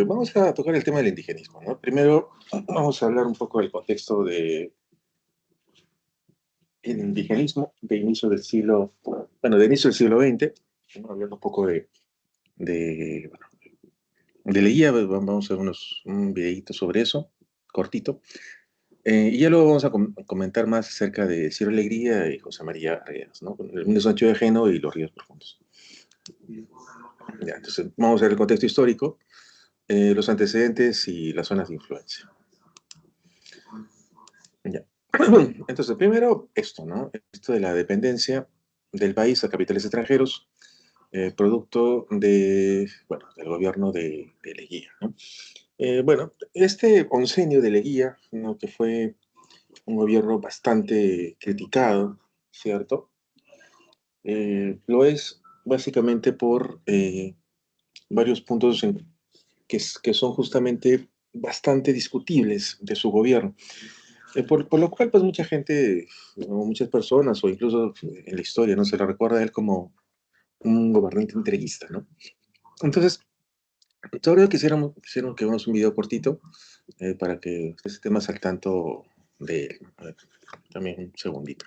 Vamos a tocar el tema del indigenismo, ¿no? Primero, vamos a hablar un poco del contexto del indigenismo de inicio del siglo, bueno, de inicio del siglo XX, ¿no? Hablando un poco bueno, de Leguía, vamos a ver un videíto sobre eso, cortito, y ya luego vamos a comentar más acerca de Ciro Alegría y José María Arreaza, ¿no? El Mundo Sancho de Ajeno y los Ríos Profundos. Ya, entonces, vamos a ver el contexto histórico, los antecedentes y las zonas de influencia. Ya. Entonces, primero esto, ¿no? Esto de la dependencia del país a capitales extranjeros, producto bueno, del gobierno de Leguía, ¿no? Bueno, este oncenio de Leguía, ¿no? Que fue un gobierno bastante criticado, ¿cierto? Lo es básicamente por varios puntos que son justamente bastante discutibles de su gobierno. Por lo cual, pues mucha gente, o muchas personas, o incluso en la historia, ¿no? Se lo recuerda a él como un gobernante entreguista, ¿no? Entonces, ahora quisieron que hagamos un video cortito para que usted esté más al tanto de él. A ver, también un segundito.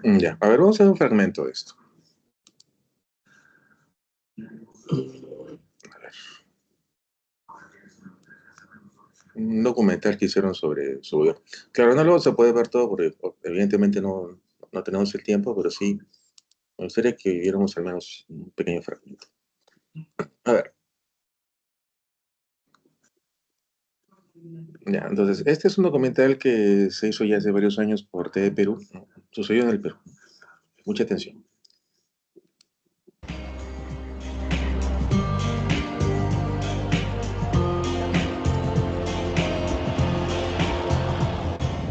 Ya, a ver, vamos a ver un fragmento de esto. A ver. Un documental que hicieron sobre su gobierno. Claro, no lo se puede ver todo porque evidentemente no tenemos el tiempo, pero sí me gustaría que viéramos al menos un pequeño fragmento. A ver. Ya, entonces, este es un documental que se hizo ya hace varios años por TV Perú. ¿No? Sucedió en el Perú. Mucha atención.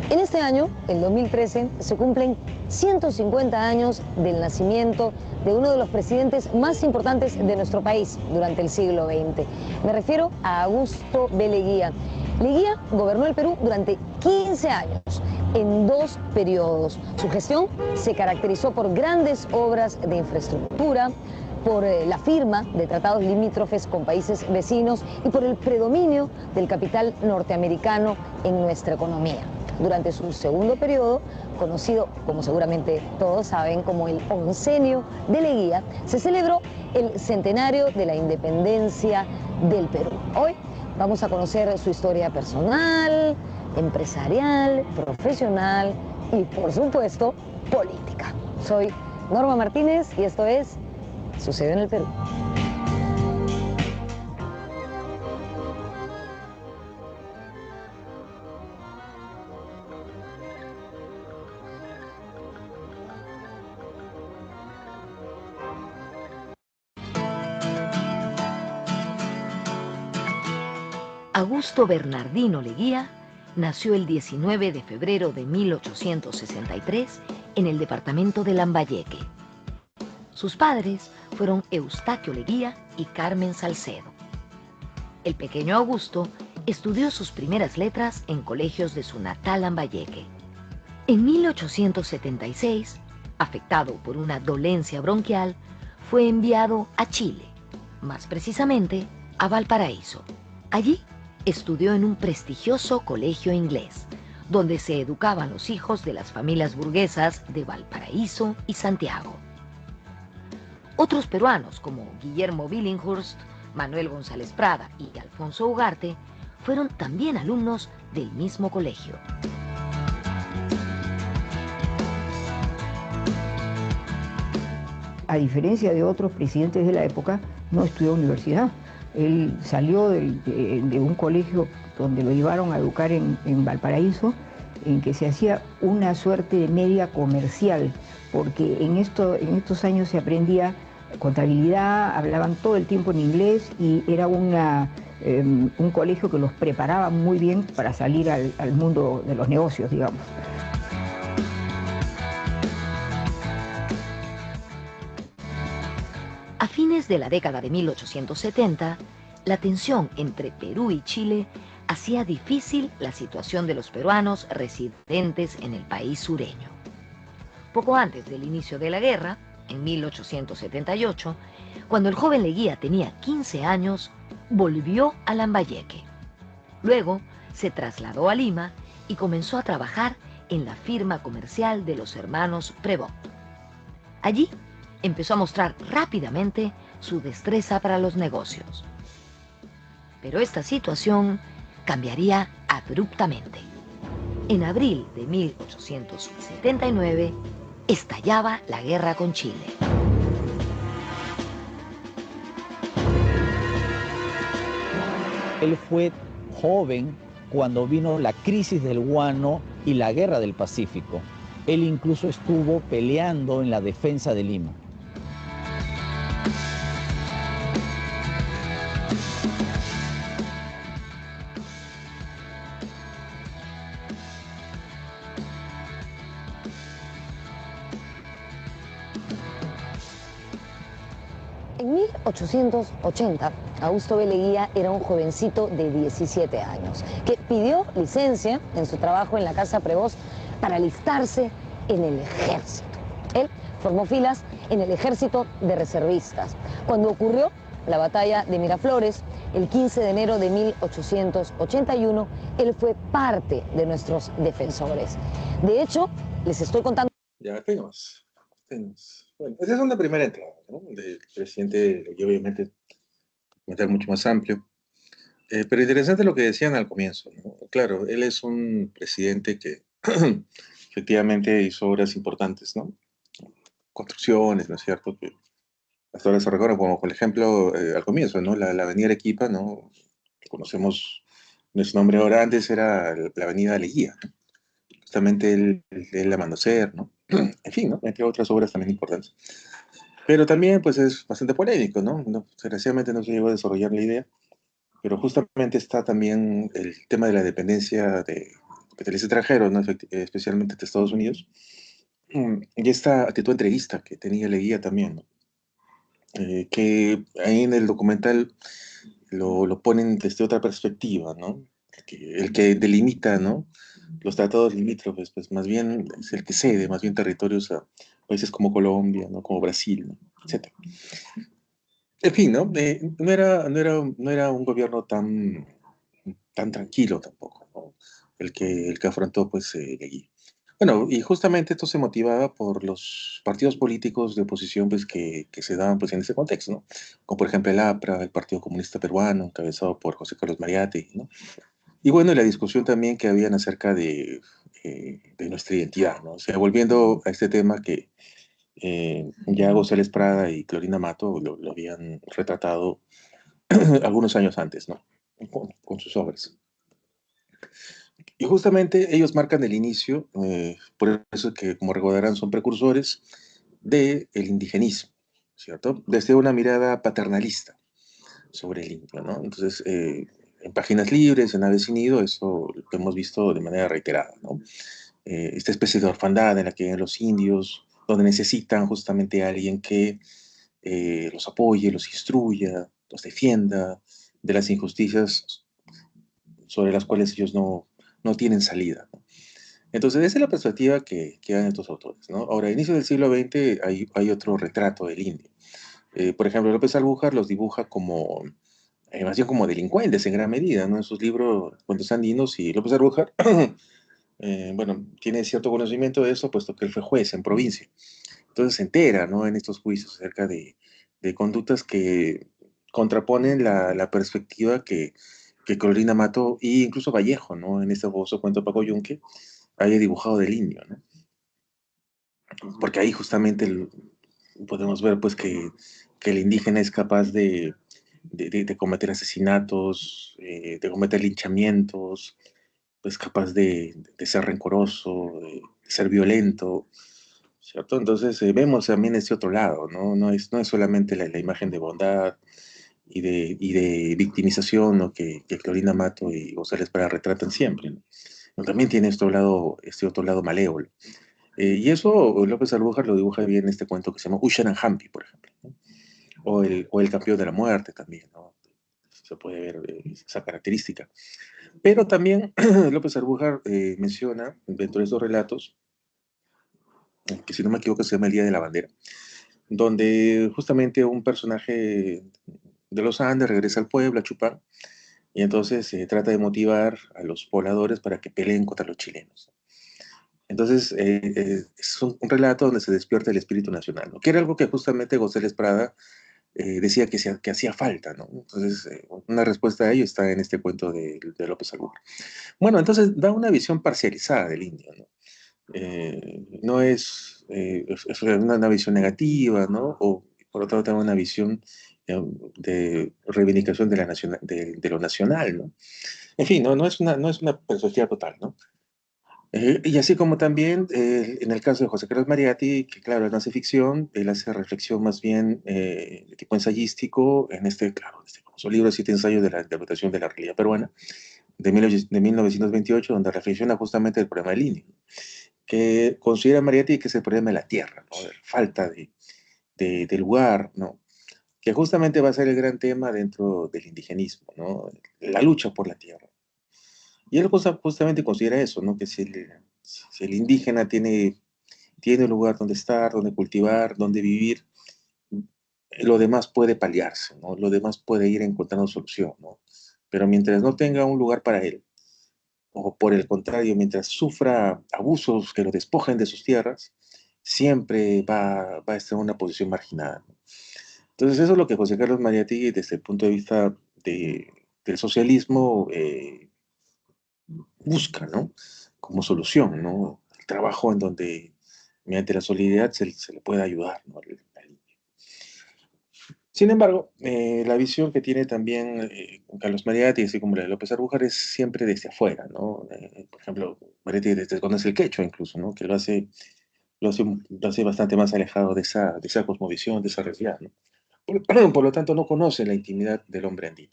En este año, el 2013, se cumplen 150 años del nacimiento de uno de los presidentes más importantes de nuestro país durante el siglo XX. Me refiero a Augusto B. Leguía. Leguía gobernó el Perú durante 15 años, en 2 periodos. Su gestión se caracterizó por grandes obras de infraestructura, por la firma de tratados limítrofes con países vecinos y por el predominio del capital norteamericano en nuestra economía. Durante su segundo periodo, conocido, como seguramente todos saben, como el oncenio de Leguía, se celebró el centenario de la independencia del Perú. Hoy vamos a conocer su historia personal, empresarial, profesional y, por supuesto, política. Soy Norma Martínez y esto es Sucede en el Perú. Augusto Bernardino Leguía nació el 19 de febrero de 1863 en el departamento de Lambayeque. Sus padres fueron Eustaquio Leguía y Carmen Salcedo. El pequeño Augusto estudió sus primeras letras en colegios de su natal Lambayeque. En 1876, afectado por una dolencia bronquial, fue enviado a Chile, más precisamente a Valparaíso. Allí estudió en un prestigioso colegio inglés, donde se educaban los hijos de las familias burguesas de Valparaíso y Santiago. Otros peruanos como Guillermo Billinghurst, Manuel González Prada y Alfonso Ugarte fueron también alumnos del mismo colegio. A diferencia de otros presidentes de la época, no estudió universidad. Él salió de un colegio donde lo llevaron a educar en Valparaíso, en que se hacía una suerte de media comercial, porque en estos años se aprendía contabilidad, hablaban todo el tiempo en inglés y era un colegio que los preparaba muy bien para salir al mundo de los negocios, digamos. A fines de la década de 1870, la tensión entre Perú y Chile hacía difícil la situación de los peruanos residentes en el país sureño. Poco antes del inicio de la guerra, en 1878, cuando el joven Leguía tenía 15 años, volvió a Lambayeque. Luego se trasladó a Lima y comenzó a trabajar en la firma comercial de los hermanos Prevost. Allí empezó a mostrar rápidamente su destreza para los negocios. Pero esta situación cambiaría abruptamente. En abril de 1879 estallaba la guerra con Chile. Él fue joven cuando vino la crisis del guano y la guerra del Pacífico. Él incluso estuvo peleando en la defensa de Lima. En 1880, Augusto B. Leguía era un jovencito de 17 años que pidió licencia en su trabajo en la Casa Prevost para alistarse en el ejército. Él formó filas en el ejército de reservistas. Cuando ocurrió la batalla de Miraflores, el 15 de enero de 1881, él fue parte de nuestros defensores. De hecho, les estoy contando... Ya tenemos. Bueno, esa es una primera entrada, ¿no? Del presidente, y obviamente comentar mucho más amplio. Pero interesante lo que decían al comienzo, ¿no? Claro, él es un presidente que efectivamente hizo obras importantes, ¿no? Construcciones, ¿no es cierto? Que hasta ahora se recuerdan como, por ejemplo, al comienzo, ¿no? La avenida Arequipa, ¿no? Que conocemos nuestro nombre ahora, antes era la avenida Leguía, ¿no? Justamente él la mandó hacer, ¿no? En fin, ¿no? Entre otras obras también importantes. Pero también, pues, es bastante polémico, ¿no? Desgraciadamente no se llegó a desarrollar la idea, pero justamente está también el tema de la dependencia de capitales extranjeros, ¿no? Especialmente de Estados Unidos, y esta actitud entreguista que tenía Leguía también, ¿no? Que ahí en el documental lo ponen desde otra perspectiva, ¿no? El que delimita, ¿no? Los tratados limítrofes, pues más bien es el que cede más bien territorios a países como Colombia, ¿no? Como Brasil, ¿no? Etcétera. En fin, ¿no? No era un gobierno tan tranquilo tampoco, ¿no? El que afrontó, pues, Leguía. Bueno, y justamente esto se motivaba por los partidos políticos de oposición, pues, que se daban, pues, en ese contexto, ¿no? Como por ejemplo el APRA, el Partido Comunista Peruano, encabezado por José Carlos Mariátegui, ¿no? Y bueno, y la discusión también que habían acerca de nuestra identidad, ¿no? O sea, volviendo a este tema que ya González Prada y Clorina Mato lo habían retratado algunos años antes, ¿no? Con sus obras. Y justamente ellos marcan el inicio, por eso que, como recordarán, son precursores del indigenismo, ¿cierto? Desde una mirada paternalista sobre el indio, ¿no? Entonces, en Páginas Libres, en Aves sin Nido, eso lo hemos visto de manera reiterada, ¿no? Esta especie de orfandad en la que viven los indios, donde necesitan justamente a alguien que los apoye, los instruya, los defienda de las injusticias sobre las cuales ellos no tienen salida, ¿no? Entonces, esa es la perspectiva que dan estos autores, ¿no? Ahora, a inicios del siglo XX hay otro retrato del indio. Por ejemplo, López Albújar los dibuja como, más bien como delincuentes en gran medida, ¿no? En sus libros, Cuentos Andinos, y López Albújar, bueno, tiene cierto conocimiento de eso, puesto que él fue juez en provincia. Entonces se entera, ¿no? En estos juicios acerca de conductas que contraponen la perspectiva que Carolina Mato e incluso Vallejo, ¿no? En este famoso cuento de Paco Yunque, haya dibujado del indio, ¿no? Porque ahí justamente podemos ver, pues, que el indígena es capaz de cometer asesinatos, de cometer linchamientos, pues capaz de ser rencoroso, de ser violento. O ¿cierto? Entonces vemos también este otro lado, ¿no? No es solamente la imagen de bondad y de victimización, ¿no? que Clorina Mato y González Prada retratan siempre, ¿no? No, también tiene este otro lado malévolo. Y eso López Albújar lo dibuja bien en este cuento que se llama Ushan and Hampi, por ejemplo, ¿no? O el campeón de la muerte también, ¿no? Se puede ver esa característica. Pero también López Albújar menciona dentro de estos relatos, que si no me equivoco se llama El Día de la Bandera, donde justamente un personaje de los Andes regresa al pueblo a Chupán y entonces trata de motivar a los pobladores para que peleen contra los chilenos. Entonces, es un relato donde se despierta el espíritu nacional, ¿no? Que era algo que justamente González Prada decía que hacía falta, ¿no? Entonces, una respuesta a ello está en este cuento de López Albújar. Bueno, entonces da una visión parcializada del indio, ¿no? No es una visión negativa, ¿no? O por otro lado, también una visión de reivindicación de lo nacional, ¿no? En fin, no es una perspectiva total, ¿no? Y así como también en el caso de José Carlos Mariatti, que claro, él no hace ficción, él hace reflexión más bien de tipo ensayístico, claro, en este famoso libro, Siete ensayos de la interpretación de la realidad peruana, de 1928, donde reflexiona justamente el problema del indio, que considera Mariatti que es el problema de la tierra, ¿no? De la falta de lugar, ¿no? Que justamente va a ser el gran tema dentro del indigenismo, ¿no? La lucha por la tierra. Y él justamente considera eso, ¿no? Que si el indígena tiene un lugar donde estar, donde cultivar, donde vivir, lo demás puede paliarse, ¿no? Lo demás puede ir encontrando solución, ¿no? Pero mientras no tenga un lugar para él, o por el contrario, mientras sufra abusos que lo despojen de sus tierras, siempre va a estar en una posición marginada, ¿no? Entonces eso es lo que José Carlos Mariátegui, desde el punto de vista del socialismo, busca, ¿no? Como solución, ¿no? El trabajo en donde, mediante la solidaridad, se le puede ayudar, ¿no? Sin embargo, la visión que tiene también Carlos Mariátegui, así como la de López Arbújar, es siempre desde afuera, ¿no? Por ejemplo, Mariátegui desconoce el quechua incluso, ¿no? Que lo hace bastante más alejado de esa cosmovisión, de esa realidad, ¿no? Por lo tanto, no conoce la intimidad del hombre andino.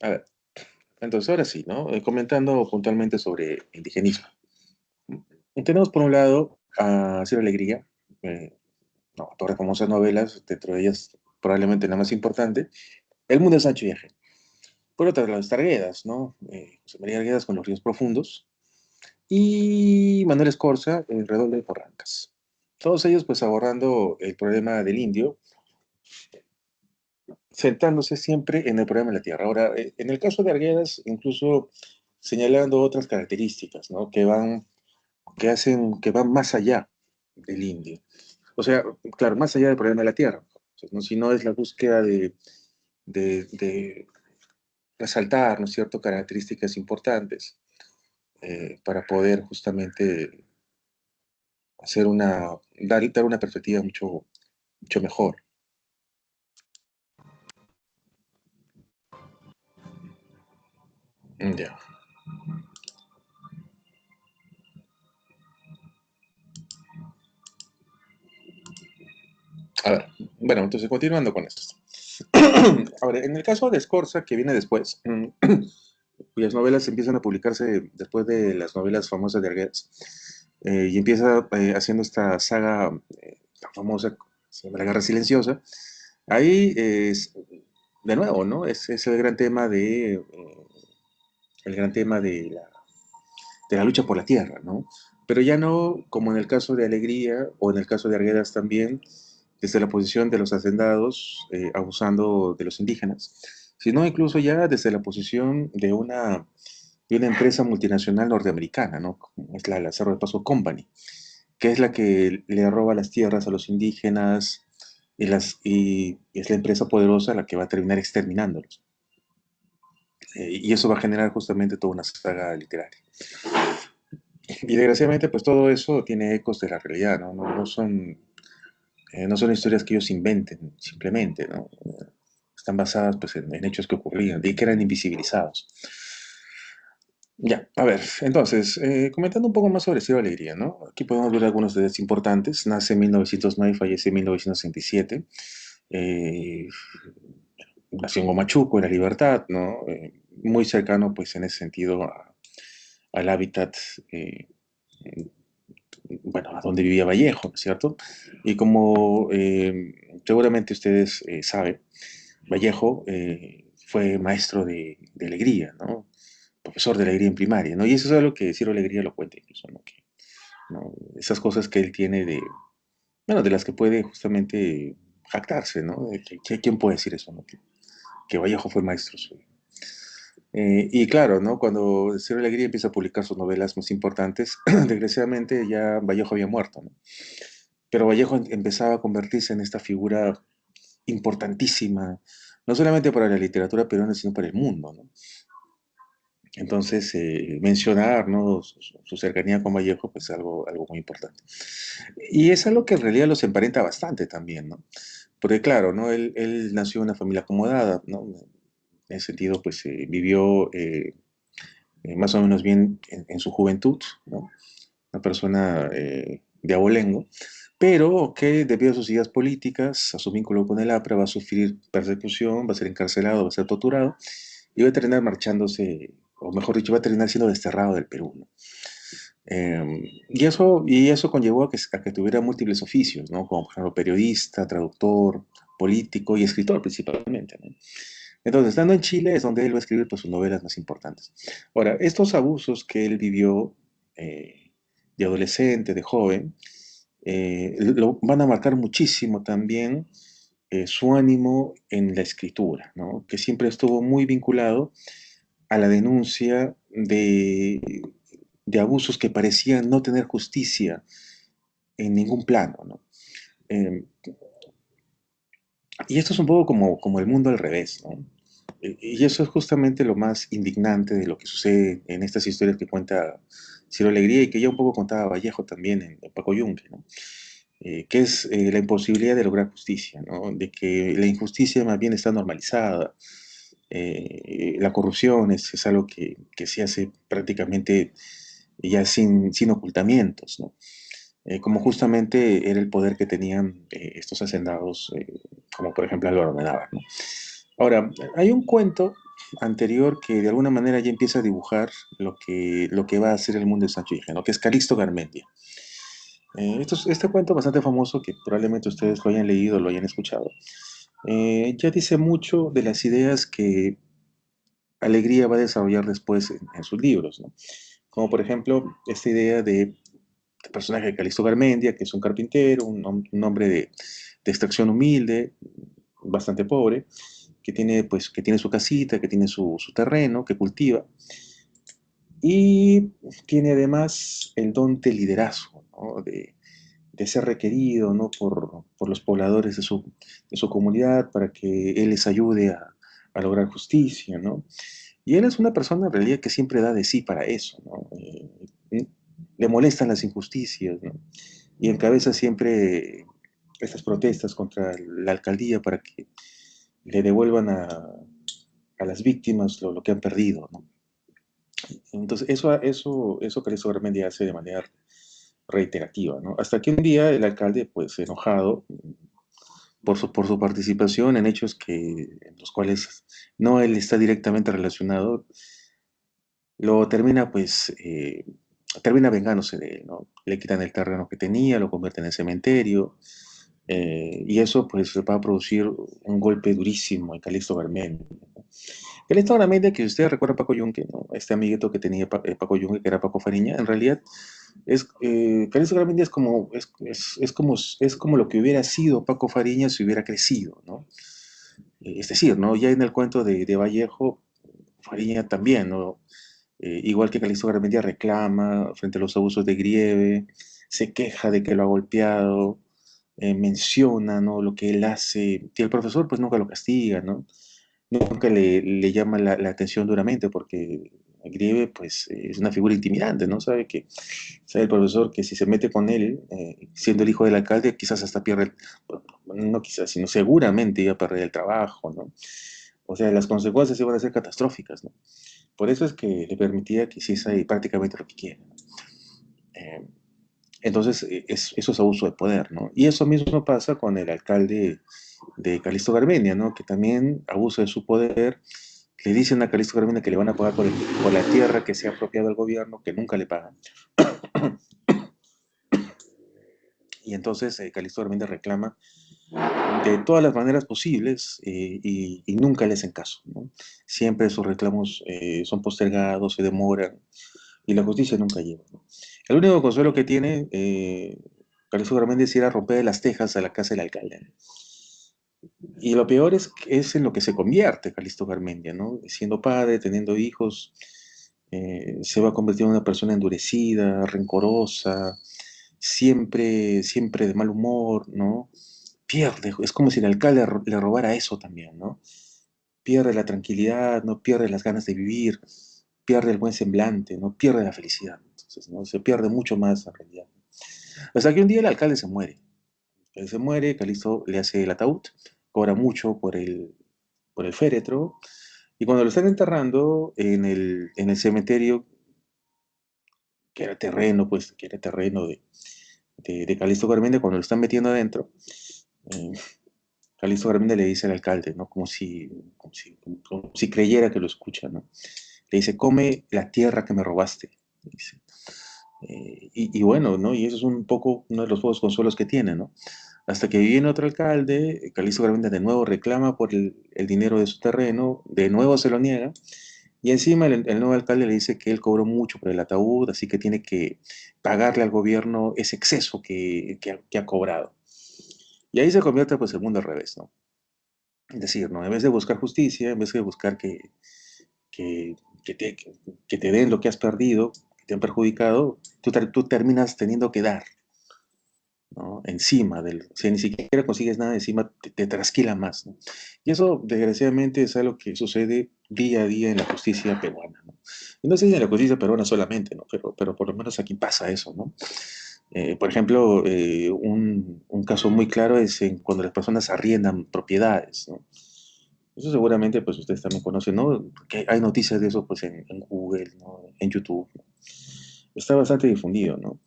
A ver, entonces ahora sí, ¿no? Comentando puntualmente sobre indigenismo. Tenemos por un lado a Ciro Alegría, eh, no, autor de famosas novelas, dentro de ellas probablemente la más importante, El mundo es ancho y ajeno. Por otro lado, está Arguedas, ¿no? José María Arguedas con Los ríos profundos, y Manuel Escorza, El redoble de Porrancas. Todos ellos pues abordando el problema del indio, centrándose siempre en el problema de la tierra. Ahora, en el caso de Arguedas, incluso señalando otras características, ¿no? Que van más allá del indio. O sea, claro, más allá del problema de la tierra, ¿no? Si no es la búsqueda de resaltar, ¿no es cierto?, características importantes para poder justamente dar una perspectiva mucho, mucho mejor. Ya. A ver, bueno, entonces continuando con esto. Ahora, en el caso de Scorza, que viene después, cuyas novelas empiezan a publicarse después de las novelas famosas de Arguedas, y empieza haciendo esta saga tan famosa, se llama La Guerra Silenciosa. Ahí es, de nuevo, ¿no? Es el gran tema de la lucha por la tierra, ¿no? Pero ya no como en el caso de Alegría o en el caso de Arguedas también, desde la posición de los hacendados abusando de los indígenas, sino incluso ya desde la posición de una empresa multinacional norteamericana, ¿no? Como es la Cerro de Paso Company, que es la que le roba las tierras a los indígenas y es la empresa poderosa la que va a terminar exterminándolos. Y eso va a generar justamente toda una saga literaria. Y desgraciadamente, pues todo eso tiene ecos de la realidad, ¿no? No son historias que ellos inventen, simplemente, ¿no? Están basadas pues, en hechos que ocurrían y que eran invisibilizados. Ya, a ver, entonces, comentando un poco más sobre Ciro Alegría, ¿no? Aquí podemos ver algunos de los importantes. Nace en 1909 y fallece en 1967. Eh, Nació en Huamachuco, en La Libertad, ¿no? Muy cercano, pues, en ese sentido al hábitat, eh, bueno, a donde vivía Vallejo, ¿no es cierto? Y como seguramente ustedes saben, Vallejo fue maestro de alegría, ¿no? Profesor de alegría en primaria, ¿no? Y eso es algo que Ciro Alegría lo cuenta incluso, ¿no? Que, ¿no? Esas cosas que él tiene de, bueno, de las que puede justamente jactarse, ¿no? ¿Quién puede decir eso, ¿no? Que Vallejo fue maestro suyo. Y claro, ¿no? Cuando Ciro Alegría empieza a publicar sus novelas más importantes, desgraciadamente ya Vallejo había muerto, ¿no? Pero Vallejo empezaba a convertirse en esta figura importantísima, no solamente para la literatura peruana, sino para el mundo, ¿no? Entonces, mencionar, ¿no? Su cercanía con Vallejo, pues algo muy importante. Y es algo que en realidad los emparenta bastante también, ¿no? Porque claro, ¿no? Él nació en una familia acomodada, ¿no? En ese sentido, pues vivió más o menos bien en su juventud, ¿no? Una persona de abolengo, pero que debido a sus ideas políticas, a su vínculo con el APRA, va a sufrir persecución, va a ser encarcelado, va a ser torturado y va a terminar marchándose, o mejor dicho, va a terminar siendo desterrado del Perú, ¿no? Y eso conllevó a que tuviera múltiples oficios, ¿no? Como por ejemplo periodista, traductor, político y escritor principalmente, ¿no? Entonces, estando en Chile es donde él va a escribir pues, sus novelas más importantes. Ahora, estos abusos que él vivió de adolescente, de joven, lo van a marcar muchísimo también su ánimo en la escritura, ¿no? Que siempre estuvo muy vinculado a la denuncia de abusos que parecían no tener justicia en ningún plano, ¿no? Eh, y esto es un poco como el mundo al revés, ¿no? Y eso es justamente lo más indignante de lo que sucede en estas historias que cuenta Ciro Alegría y que ya un poco contaba Vallejo también en Paco Yunque, ¿no? Que es la imposibilidad de lograr justicia, ¿no? De que la injusticia más bien está normalizada. La corrupción es algo que se hace prácticamente ya sin ocultamientos, ¿no? Como justamente era el poder que tenían estos hacendados, como por ejemplo Álvaro Amenábar, ¿no? Ahora, hay un cuento anterior que de alguna manera ya empieza a dibujar lo que va a ser el mundo de Sancho Higieno, que es Calixto Garmendia. Este cuento bastante famoso que probablemente ustedes lo hayan leído o lo hayan escuchado, ya dice mucho de las ideas que Alegría va a desarrollar después en sus libros, ¿no? Como por ejemplo esta idea de el personaje de Calixto Garmendia, que es un carpintero, un hombre de extracción humilde, bastante pobre, que tiene su casita, que tiene su terreno, que cultiva, y tiene además el don de liderazgo, ¿no? De ser requerido, ¿no? por los pobladores de su comunidad para que él les ayude a lograr justicia, ¿no? Y él es una persona en realidad que siempre da de sí para eso, ¿no? Le molestan las injusticias, ¿no? Y encabeza siempre estas protestas contra la alcaldía para que le devuelvan a las víctimas lo que han perdido, ¿no? Entonces, eso Calixto Garmendia hace de manera reiterativa, ¿no? Hasta que un día el alcalde, pues enojado por su participación en hechos en los cuales no él está directamente relacionado, lo termina vengándose de él, ¿no? Le quitan el terreno que tenía, lo convierten en cementerio, y eso pues va a producir un golpe durísimo en Calixto Garmendia, ¿no? Calixto Garmendia, que si ustedes recuerdan a Paco Yunque, ¿no? Este amiguito que tenía Paco Yunque, que era Paco Fariña, en realidad Calixto Garmendia es como lo que hubiera sido Paco Fariña si hubiera crecido, ¿no? Es decir, ¿no? Ya en el cuento de Vallejo, Fariña también, ¿no? Igual que Calixto Garmendia reclama frente a los abusos de Grieve, se queja de que lo ha golpeado, menciona, ¿no? Lo que él hace, y el profesor pues nunca lo castiga, ¿no? Nunca le llama la atención duramente porque Grieve pues es una figura intimidante, ¿no? Sabe el profesor que si se mete con él, siendo el hijo del alcalde, quizás hasta pierde, no quizás, sino seguramente iba a perder el trabajo, ¿no? O sea, las consecuencias iban a ser catastróficas, ¿no? Por eso es que le permitía que hiciese ahí prácticamente lo que quiera. Eh, entonces, eso es abuso de poder, ¿no? Y eso mismo pasa con el alcalde de Calixto Garmendia, ¿no? Que también abusa de su poder. Le dicen a Calixto Garmendia que le van a pagar por la tierra que se ha apropiado del gobierno, que nunca le pagan. Y entonces Calixto Garmendia reclama de todas las maneras posibles y nunca le hacen caso, ¿no? Siempre sus reclamos son postergados, se demoran y la justicia nunca llega, ¿no? El único consuelo que tiene Calixto Garmendia es ir a romper las tejas a la casa del alcalde, ¿no? Y lo peor es en lo que se convierte Calixto Garmendia, ¿no? Siendo padre, teniendo hijos, se va a convertir en una persona endurecida, rencorosa, siempre de mal humor, ¿no? Pierde, es como si el alcalde le robara eso también, ¿no? Pierde la tranquilidad, ¿no? Pierde las ganas de vivir, pierde el buen semblante, ¿no? Pierde la felicidad. Entonces, ¿no? Se pierde mucho más en realidad. Hasta que un día el alcalde se muere. Él se muere, Calixto le hace el ataúd, cobra mucho por el féretro, y cuando lo están enterrando en el cementerio, que era terreno de Calixto Garmendia, cuando lo están metiendo adentro, eh, Calixto Garmendia le dice al alcalde, ¿no? Como si creyera que lo escucha, ¿no? Le dice, come la tierra que me robaste. Dice. Y bueno, ¿no? Y eso es un poco uno de los pocos consuelos que tiene, ¿no? Hasta que viene otro alcalde, Calixto Garmendia de nuevo reclama por el dinero de su terreno, de nuevo se lo niega, y encima el nuevo alcalde le dice que él cobró mucho por el ataúd, así que tiene que pagarle al gobierno ese exceso que ha cobrado. Y ahí se convierte pues el mundo al revés, ¿no? Es decir, ¿no? En vez de buscar justicia, en vez de buscar que, que te, que te den lo que has perdido, que te han perjudicado, tú terminas teniendo que dar, ¿no? Encima si ni siquiera consigues nada, encima te trasquila más, ¿no? Y eso, desgraciadamente, es algo que sucede día a día en la justicia peruana, ¿no? Y no sé si en la justicia peruana solamente, ¿no? Pero por lo menos aquí pasa eso, ¿no? Por ejemplo, un caso muy claro es cuando las personas arriendan propiedades, ¿no? Eso seguramente, pues ustedes también conocen, ¿no? Que hay noticias de eso, pues en Google, ¿no? En YouTube, ¿no? Está bastante difundido, ¿no?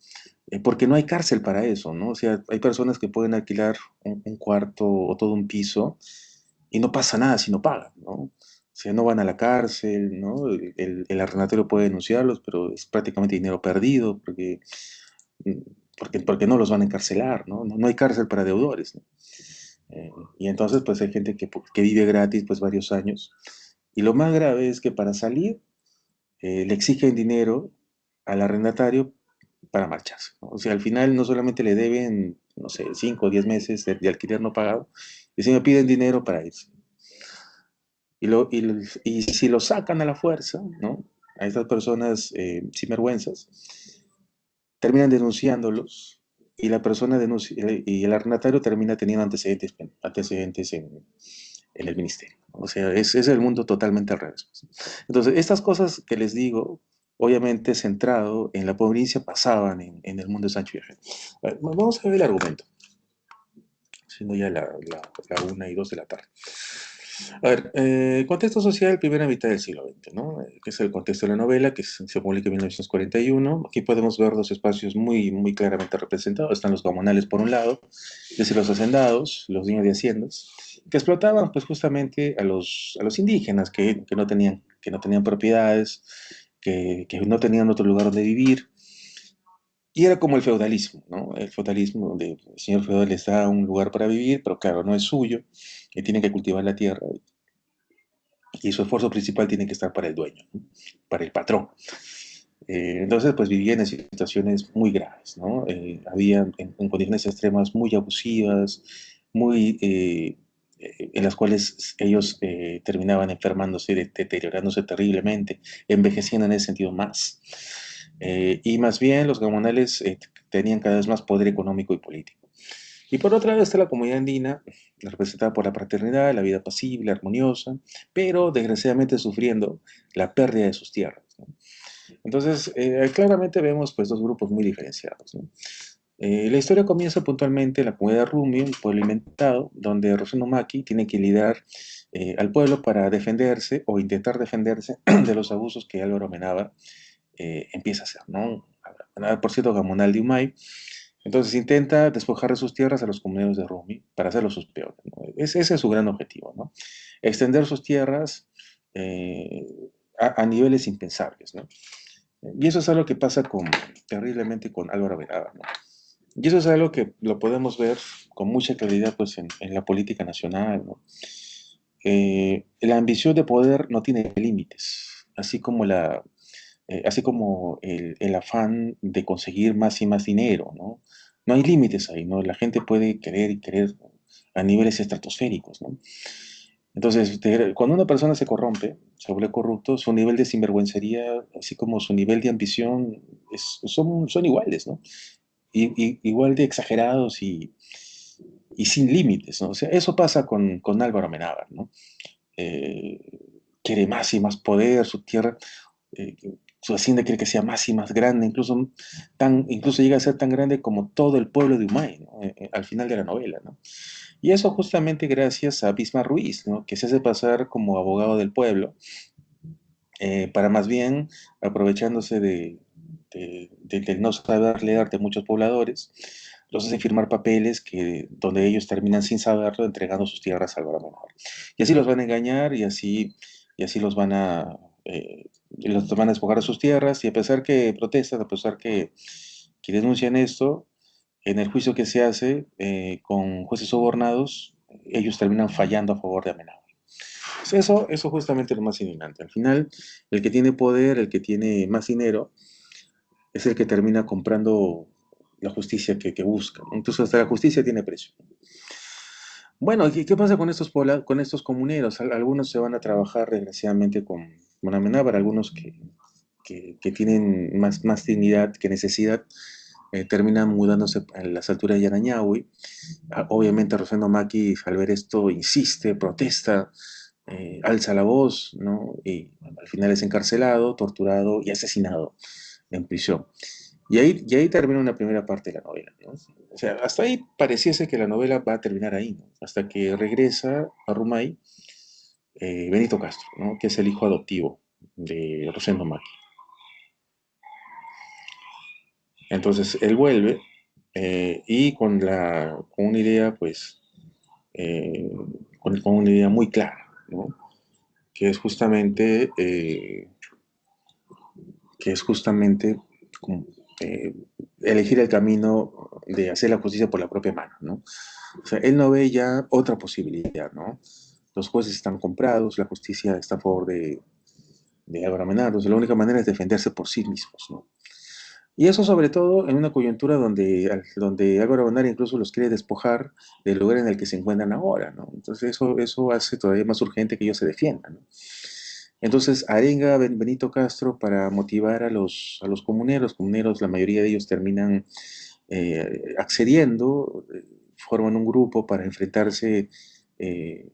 Porque no hay cárcel para eso, ¿no? O sea, hay personas que pueden alquilar un cuarto o todo un piso y no pasa nada si no pagan, ¿no? O sea, no van a la cárcel, ¿no? El arrendatario puede denunciarlos, pero es prácticamente dinero perdido mm, porque no los van a encarcelar, ¿no? No hay cárcel para deudores, ¿no? Y entonces, pues hay gente que vive gratis, pues varios años. Y lo más grave es que para salir le exigen dinero al arrendatario para marcharse, ¿no? O sea, al final no solamente le deben, no sé, 5 o 10 meses de alquiler no pagado, y si me piden dinero para irse. Y si lo sacan a la fuerza, ¿no? A estas personas sinvergüenzas, terminan denunciándolos y la persona denuncia, y el arrendatario termina teniendo antecedentes en el ministerio. O sea, es el mundo totalmente al revés. Entonces, estas cosas que les digo, obviamente centrado en la provincia, pasaban en el mundo de Sancho Viajero. Vamos a ver el argumento, siendo ya la 1:02 de la tarde. A ver, contexto social, primera mitad del siglo XX, ¿no? Que es el contexto de la novela, que se publica en 1941. Aquí podemos ver dos espacios muy claramente representados. Están los gamonales por un lado, es decir, los hacendados, los dueños de haciendas, que explotaban pues justamente a los indígenas que no tenían propiedades, que no tenían otro lugar donde vivir. Y era como el feudalismo, ¿no? El feudalismo donde el señor feudal les da un lugar para vivir, pero claro, no es suyo, y tiene que cultivar la tierra, y su esfuerzo principal tiene que estar para el dueño, ¿no? Para el patrón. Entonces, pues vivían en situaciones muy graves, ¿no? Había en condiciones extremas muy abusivas, muy, en las cuales ellos terminaban enfermándose, deteriorándose terriblemente, envejeciendo en ese sentido más. Y más bien los gamonales tenían cada vez más poder económico y político. Y por otra vez está la comunidad andina, representada por la fraternidad, la vida pasible, armoniosa, pero desgraciadamente sufriendo la pérdida de sus tierras, ¿no? Entonces, claramente vemos pues dos grupos muy diferenciados, ¿no? La historia comienza puntualmente en la comunidad Rumi, un pueblo inventado, donde Rosendo Maki tiene que lidiar al pueblo para defenderse o intentar defenderse de los abusos que Álvaro Amenábar empieza a hacer, ¿no? Por cierto, Gamonal de Humay. Entonces intenta despojar de sus tierras a los comuneros de Rumi para hacerlos sus peores, ¿no? Ese es su gran objetivo, ¿no? Extender sus tierras eh, a niveles impensables, ¿no? Y eso es algo que pasa terriblemente con Álvaro Amenábar, ¿no? Y eso es algo que lo podemos ver con mucha claridad pues, en la política nacional, ¿no? La ambición de poder no tiene límites, así como el afán de conseguir más y más dinero, ¿no? No hay límites ahí, ¿no? La gente puede querer y querer a niveles estratosféricos, ¿no? Entonces, cuando una persona se corrompe, se vuelve corrupto, su nivel de sinvergüencería, así como su nivel de ambición, son iguales, ¿no? Igual de exagerados y sin límites, ¿no? O sea, eso pasa con Álvaro Amenábar, ¿no? Eh, quiere más y más poder, su tierra, eh, su hacienda quiere que sea más y más grande, incluso llega a ser tan grande como todo el pueblo de Humay, ¿no? Al final de la novela, ¿no? Y eso justamente gracias a Bismarck Ruiz, ¿no? Que se hace pasar como abogado del pueblo, para más bien, aprovechándose del no saber leer de muchos pobladores, los hace firmar papeles donde ellos terminan sin saberlo, entregando sus tierras al Menor. Y así los van a engañar y así los van a despojar de sus tierras, y a pesar que protestan, a pesar que denuncian esto, en el juicio que se hace con jueces sobornados, ellos terminan fallando a favor de Amenábar. Eso justamente es lo más indignante. Al final, el que tiene poder, el que tiene más dinero, es el que termina comprando la justicia que busca. Entonces, hasta la justicia tiene precio. Bueno, ¿qué pasa con estos comuneros? Algunos se van a trabajar desgraciadamente con Amenábar, algunos que tienen más dignidad que necesidad, terminan mudándose a las alturas de Yanañahui. Obviamente Rosendo Maki, al ver esto, insiste, protesta, alza la voz, ¿no? Y al final es encarcelado, torturado y asesinado en prisión. Y ahí termina una primera parte de la novela, ¿no? O sea, hasta ahí pareciese que la novela va a terminar ahí, ¿no? Hasta que regresa a Rumay Benito Castro, ¿no? Que es el hijo adoptivo de Rosendo Maki. Entonces él vuelve y con una idea, pues, eh, con una idea muy clara, ¿no? Que es justamente, que es justamente como, eh, elegir el camino de hacer la justicia por la propia mano, ¿no? O sea, él no ve ya otra posibilidad, ¿no? Los jueces están comprados, la justicia está a favor de Álvaro Amenábar, la única manera es defenderse por sí mismos, ¿no? Y eso sobre todo en una coyuntura donde Álvaro Amenábar incluso los quiere despojar del lugar en el que se encuentran ahora, ¿no? Entonces eso hace todavía más urgente que ellos se defiendan, ¿no? Entonces arenga Benito Castro para motivar a los comuneros, la mayoría de ellos terminan accediendo, forman un grupo para enfrentarse eh,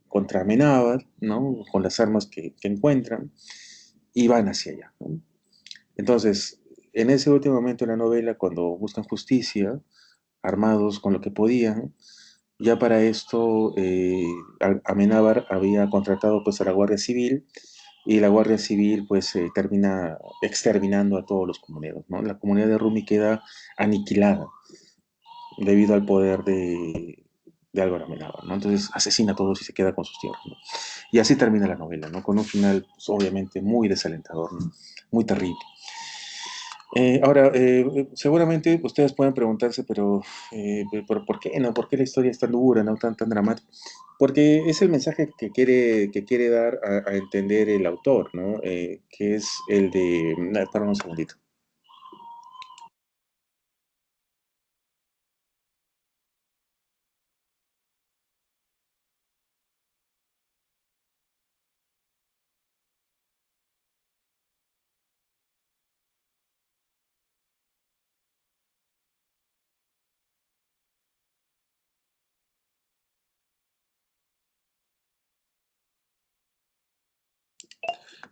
contra Amenábar, ¿no? Con las armas que encuentran, y van hacia allá, ¿no? Entonces, en ese último momento de la novela, cuando buscan justicia, armados con lo que podían, ya para esto Amenábar había contratado pues a la Guardia Civil, y la Guardia Civil pues termina exterminando a todos los comuneros, ¿no? La comunidad de Rumi queda aniquilada debido al poder de Álvaro Amenábar, ¿no? Entonces asesina a todos y se queda con sus tierras, ¿no? Y así termina la novela, ¿no? Con un final pues, obviamente muy desalentador, ¿no? Muy terrible. Ahora, seguramente ustedes pueden preguntarse, pero ¿por qué, no? ¿Por qué la historia es tan dura, no tan dramática? Porque es el mensaje que quiere dar a entender el autor, ¿no? Que es el de... Para un segundito.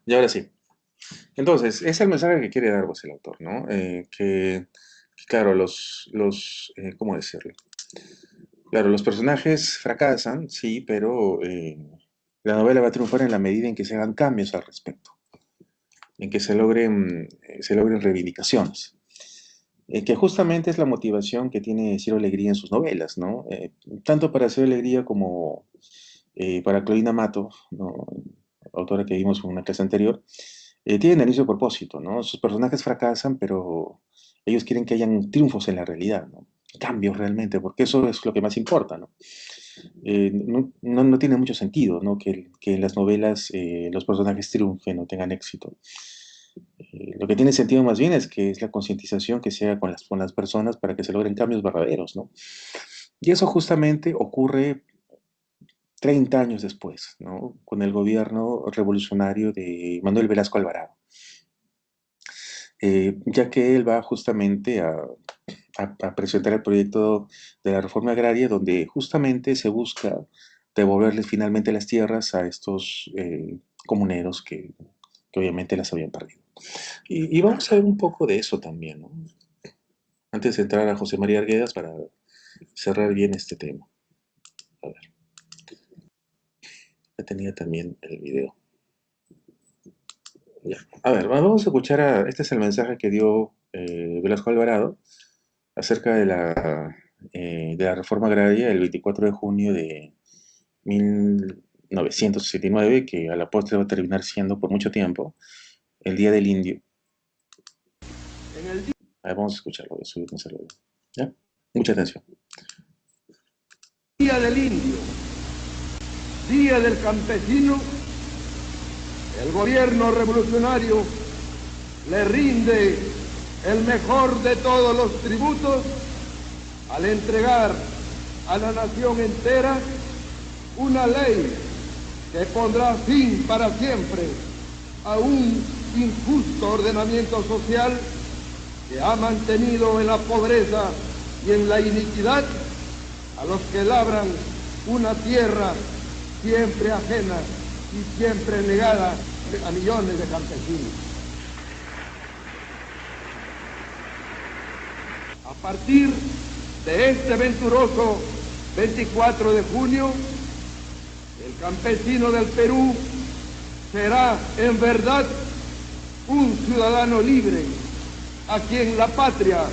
Y ahora sí. Entonces, es el mensaje que quiere dar pues, el autor, ¿no? Que, claro, ¿cómo decirlo? Claro, los personajes fracasan, sí, pero La novela va a triunfar en la medida en que se hagan cambios al respecto, en que se logren reivindicaciones, que justamente es la motivación que tiene Ciro Alegría en sus novelas, ¿no? Tanto para Ciro Alegría como para Clorinda Mato, ¿no? Autora que vimos en una clase anterior, tienen el mismo propósito, ¿no? Sus personajes fracasan, pero ellos quieren que hayan triunfos en la realidad, ¿no? Cambios realmente, porque eso es lo que más importa, ¿no? No tiene mucho sentido, ¿no? Que en las novelas los personajes triunfen o tengan éxito. Lo que tiene sentido más bien es que es la concientización que se haga con las personas para que se logren cambios verdaderos, ¿no? Y eso justamente ocurre 30 años después, ¿no? Con el gobierno revolucionario de Manuel Velasco Alvarado, ya que él va justamente a presentar el proyecto de la reforma agraria, donde justamente se busca devolverles finalmente las tierras a estos comuneros que obviamente las habían perdido. Y vamos a ver un poco de eso también, ¿no? Antes de entrar a José María Arguedas para cerrar bien este tema. A ver, ya tenía también el video. Ya. A ver, vamos a escuchar este es el mensaje que dio Velasco Alvarado acerca de la reforma agraria el 24 de junio de 1969, que a la postre va a terminar siendo por mucho tiempo el Día del Indio. A ver, vamos a escucharlo, voy a subirnos al audio. ¿Ya? Mucha atención. Día del Indio, Día del Campesino, el gobierno revolucionario le rinde el mejor de todos los tributos al entregar a la nación entera una ley que pondrá fin para siempre a un injusto ordenamiento social que ha mantenido en la pobreza y en la iniquidad a los que labran una tierra siempre ajena y siempre negada a millones de campesinos. A partir de este venturoso 24 de junio, el campesino del Perú será en verdad un ciudadano libre, a quien la patria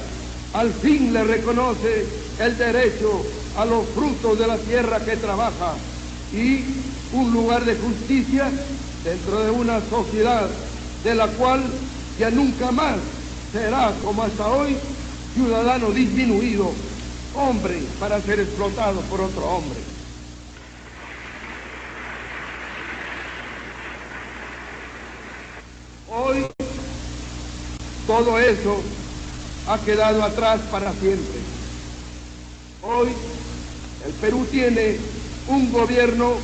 al fin le reconoce el derecho a los frutos de la tierra que trabaja y un lugar de justicia dentro de una sociedad de la cual ya nunca más será, como hasta hoy, ciudadano disminuido, hombre para ser explotado por otro hombre. Hoy todo eso ha quedado atrás para siempre. Hoy el Perú tiene un gobierno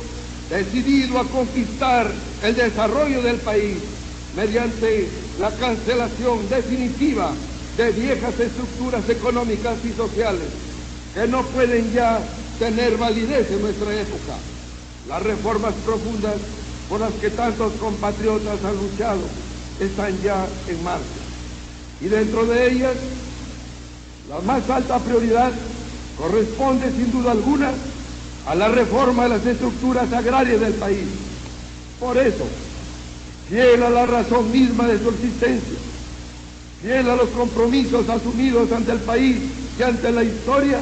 decidido a conquistar el desarrollo del país mediante la cancelación definitiva de viejas estructuras económicas y sociales que no pueden ya tener validez en nuestra época. Las reformas profundas por las que tantos compatriotas han luchado están ya en marcha. Y dentro de ellas, la más alta prioridad corresponde sin duda alguna a la reforma de las estructuras agrarias del país. Por eso, fiel a la razón misma de su existencia, fiel a los compromisos asumidos ante el país y ante la historia,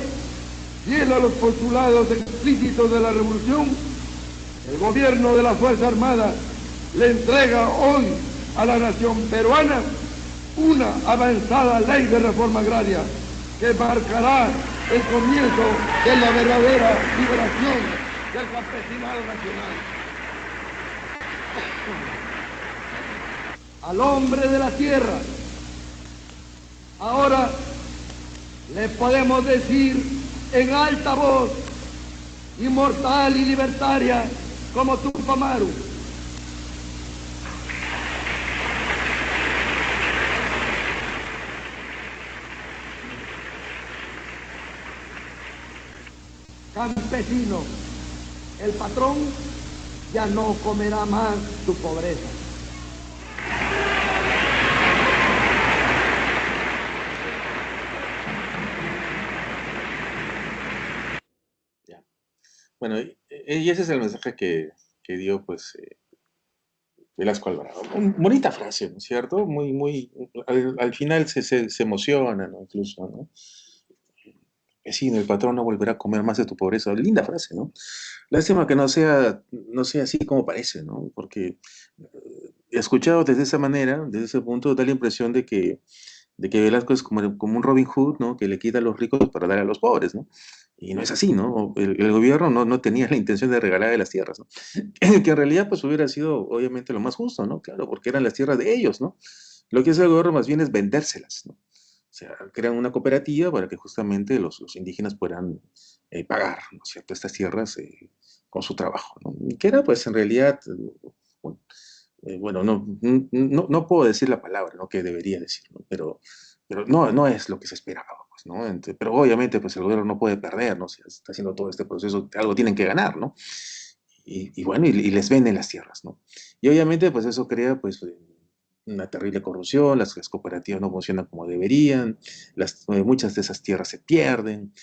fiel a los postulados explícitos de la revolución, el gobierno de la Fuerza Armada le entrega hoy a la nación peruana una avanzada ley de reforma agraria que marcará el comienzo de la verdadera liberación del campesinado nacional. Al hombre de la tierra, ahora le podemos decir en alta voz, inmortal y libertaria como Tupac Amaru: campesino, el patrón ya no comerá más tu pobreza. Ya. Bueno, y ese es el mensaje que dio, pues, Velasco Alvarado. Bonita frase, ¿no es cierto? Al final se emociona, ¿no? Incluso, ¿no? Vecino, el patrón no volverá a comer más de tu pobreza. Linda frase, ¿no? Lástima que no sea así como parece, ¿no? Porque escuchado desde esa manera, desde ese punto, da la impresión de que Velasco es como un Robin Hood, ¿no? Que le quita a los ricos para dar a los pobres, ¿no? Y no es así, ¿no? El gobierno no tenía la intención de regalar las tierras, ¿no? Que en realidad pues hubiera sido obviamente lo más justo, ¿no? Claro, porque eran las tierras de ellos, ¿no? Lo que hace el gobierno más bien es vendérselas, ¿no? O sea, crean una cooperativa para que justamente los indígenas puedan pagar, ¿no es cierto?, estas tierras con su trabajo, ¿no? Y que era pues en realidad, bueno, bueno, no puedo decir la palabra, ¿no?, que debería decir, ¿no? Pero no es lo que se esperaba, pues, ¿no? Pero obviamente, pues el gobierno no puede perder, ¿no? Si está haciendo todo este proceso, algo tienen que ganar, ¿no? Y bueno, y les venden las tierras, ¿no? Y obviamente, pues eso crea, pues, una terrible corrupción, las cooperativas no funcionan como deberían, muchas de esas tierras se pierden,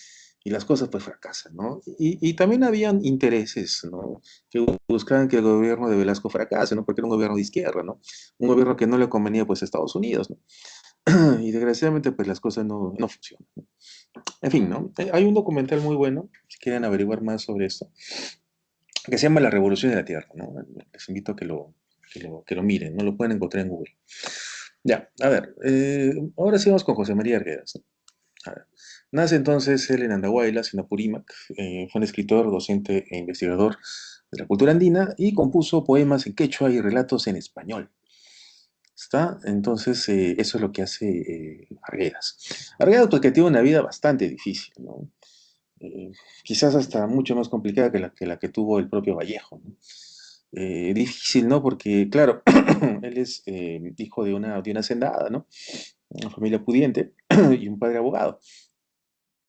y las cosas pues fracasan, ¿no? Y también habían intereses, ¿no?, que buscaban que el gobierno de Velasco fracase, ¿no? Porque era un gobierno de izquierda, ¿no? Un gobierno que no le convenía pues a Estados Unidos, ¿no? Y desgraciadamente pues las cosas no funcionan, ¿no? En fin, ¿no? Hay un documental muy bueno, si quieren averiguar más sobre esto, que se llama La Revolución de la Tierra, ¿no? Les invito a que lo miren, ¿no? Lo pueden encontrar en Google. Ya, a ver, ahora sí vamos con José María Arguedas, ¿no? A ver, nace entonces él en Andahuaylas, en Apurímac. Fue un escritor, docente e investigador de la cultura andina y compuso poemas en quechua y relatos en español. ¿Está? Entonces, eso es lo que hace Arguedas. Arguedas, pues, que tiene una vida bastante difícil, ¿no? Eh, Quizás hasta mucho más complicada que la que tuvo el propio Vallejo, ¿no? Difícil, ¿no? Porque, claro, él es hijo de una hacendada, ¿no? Una familia pudiente y un padre abogado.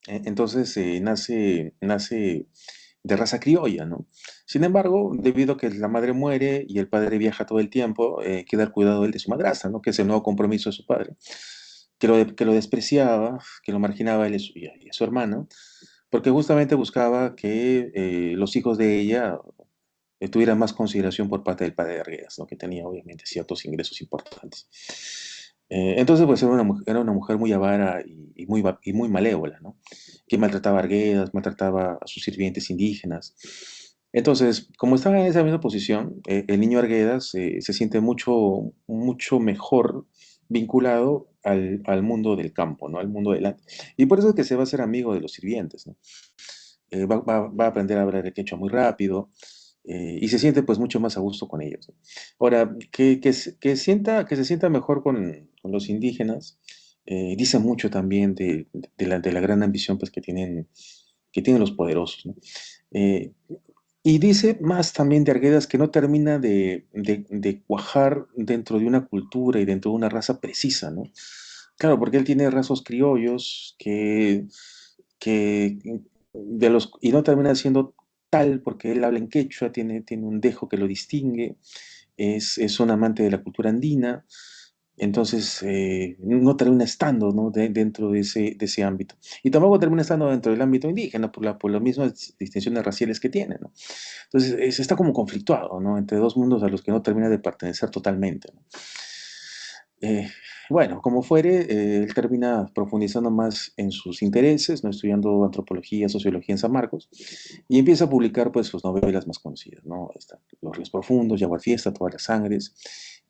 Entonces nace de raza criolla, ¿no? Sin embargo, debido a que la madre muere y el padre viaja todo el tiempo, queda al cuidado él de su madrastra, ¿no? Que es el nuevo compromiso de su padre, que lo despreciaba, que lo marginaba él y a su hermano, porque justamente buscaba que los hijos de ella tuvieran más consideración por parte del padre de Arguedas, ¿no? Que tenía obviamente ciertos ingresos importantes. Entonces, pues era una mujer muy avara y muy malévola, ¿no? Que maltrataba a Arguedas, maltrataba a sus sirvientes indígenas. Entonces, como estaba en esa misma posición, el niño Arguedas se siente mucho, mucho mejor vinculado al mundo del campo, ¿no? Al mundo del arte. Y por eso es que se va a hacer amigo de los sirvientes, ¿no? Va a aprender a hablar el quechua muy rápido, y se siente pues mucho más a gusto con ellos, ¿no? Ahora, que se sienta mejor con los indígenas, dice mucho también de la gran ambición pues, que tienen los poderosos, ¿no? Eh, y dice más también de Arguedas que no termina de cuajar dentro de una cultura y dentro de una raza precisa, ¿no? Claro, porque él tiene rasgos criollos que y no termina siendo tal porque él habla en quechua, tiene un dejo que lo distingue, es un amante de la cultura andina, entonces no termina estando, ¿no?, dentro de ese ámbito. Y tampoco termina estando dentro del ámbito indígena por las mismas distinciones raciales que tiene, ¿no? Entonces está como conflictuado, ¿no?, entre dos mundos a los que no termina de pertenecer totalmente, ¿no? Eh, bueno, como fuere, él termina profundizando más en sus intereses, ¿no?, estudiando antropología, sociología en San Marcos, y empieza a publicar pues sus novelas más conocidas, ¿no? Están Los Ríos Profundos, Yagua Fiesta, Todas las Sangres,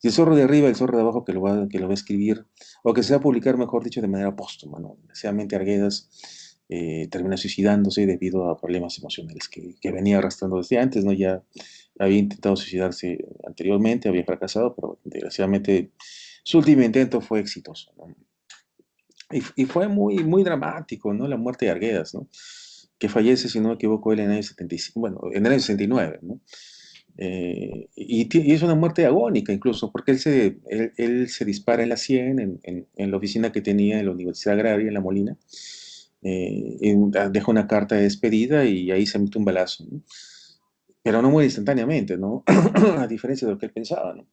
y El Zorro de Arriba, El Zorro de Abajo, que lo va a escribir, o que se va a publicar, mejor dicho, de manera póstuma, ¿no? Desgraciadamente Arguedas termina suicidándose debido a problemas emocionales que venía arrastrando desde antes, ¿no? Ya había intentado suicidarse anteriormente, había fracasado, pero desgraciadamente su último intento fue exitoso, ¿no? Y fue muy, muy dramático, ¿no?, la muerte de Arguedas, ¿no?, que fallece, si no me equivoco, él en el año 75, bueno, en el año 69, ¿no? Y es una muerte agónica incluso, porque él se dispara en la sien, en la oficina que tenía en la Universidad Agraria, en La Molina, deja una carta de despedida y ahí se mete un balazo, ¿no? Pero no muere instantáneamente, ¿no? A diferencia de lo que él pensaba, ¿no?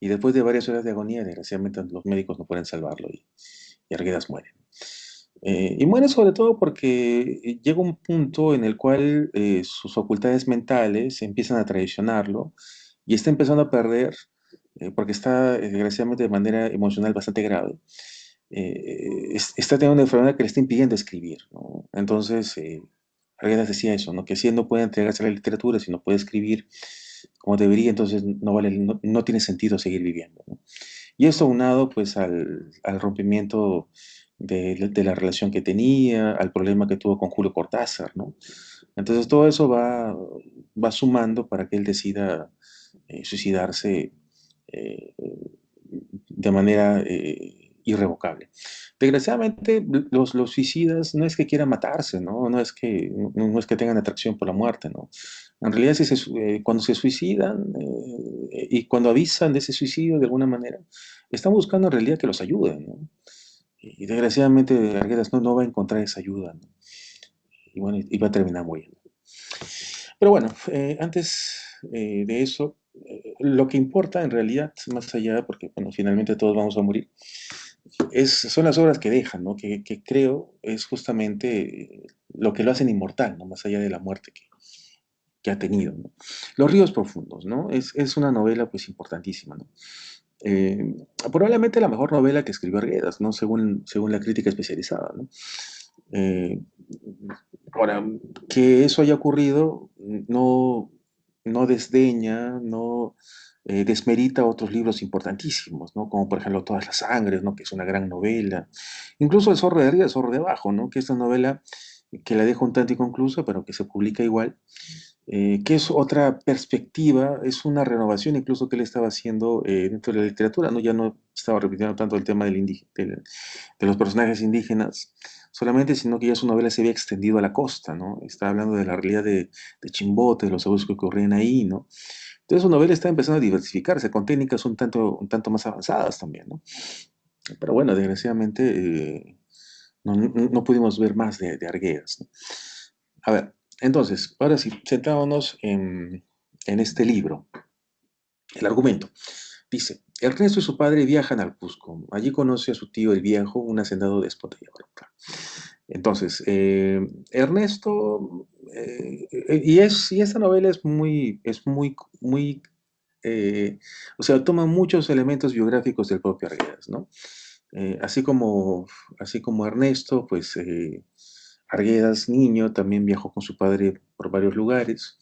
Y después de varias horas de agonía, desgraciadamente los médicos no pueden salvarlo y Arguedas muere. Y muere sobre todo porque llega un punto en el cual sus facultades mentales empiezan a traicionarlo y está empezando a perder, porque está desgraciadamente de manera emocional bastante grave, está teniendo una enfermedad que le está impidiendo escribir, ¿no? Entonces, Arguedas decía eso, ¿no? Que si él no puede entregarse a la literatura, si no puede escribir como debería, entonces no vale, no tiene sentido seguir viviendo, ¿no? Y eso aunado pues al rompimiento de la relación que tenía, al problema que tuvo con Julio Cortázar, ¿no? Entonces todo eso va sumando para que él decida suicidarse eh, de manera irrevocable. Desgraciadamente, los suicidas no es que quieran matarse, ¿no? No es que tengan atracción por la muerte, ¿no? En realidad, cuando se suicidan y cuando avisan de ese suicidio de alguna manera, están buscando en realidad que los ayuden, ¿no? Y desgraciadamente Arguedas no va a encontrar esa ayuda, ¿no? Y bueno, y va a terminar muriendo. Pero bueno, antes de eso, lo que importa en realidad, más allá, porque bueno, finalmente todos vamos a morir, son las obras que dejan, ¿no? Que creo es justamente lo que lo hacen inmortal, ¿no? Más allá de la muerte que ha tenido, ¿no? Los ríos profundos, ¿no? Es una novela pues importantísima, ¿no? Eh, Probablemente la mejor novela que escribió Arguedas, ¿no? Según la crítica especializada, ¿no? Eh, Ahora, que eso haya ocurrido no desdeña, no desmerita otros libros importantísimos, ¿no? Como por ejemplo Todas las Sangres, ¿no? Que es una gran novela. Incluso El Zorro de arriba, El Zorro de abajo, ¿no? Que es una novela que la dejo un tanto inconclusa, pero que se publica igual, que es otra perspectiva, es una renovación incluso que él estaba haciendo dentro de la literatura, ¿no? Ya no estaba repitiendo tanto el tema de los personajes indígenas solamente, sino que ya su novela se había extendido a la costa, ¿no? Está hablando de la realidad de Chimbote, de los abusos que ocurrían ahí, ¿no? Entonces su novela está empezando a diversificarse con técnicas un tanto más avanzadas también, ¿no? Pero bueno, desgraciadamente no pudimos ver más de Arguedas, ¿no? A ver, entonces, ahora sí, centrámonos en este libro. El argumento. Dice, Ernesto y su padre viajan al Cusco. Allí conoce a su tío el Viejo, un hacendado déspota y avaro. Entonces, Ernesto, y esta novela o sea, toma muchos elementos biográficos del propio Arguedas, ¿no? Así como Ernesto, pues Arguedas, niño, también viajó con su padre por varios lugares.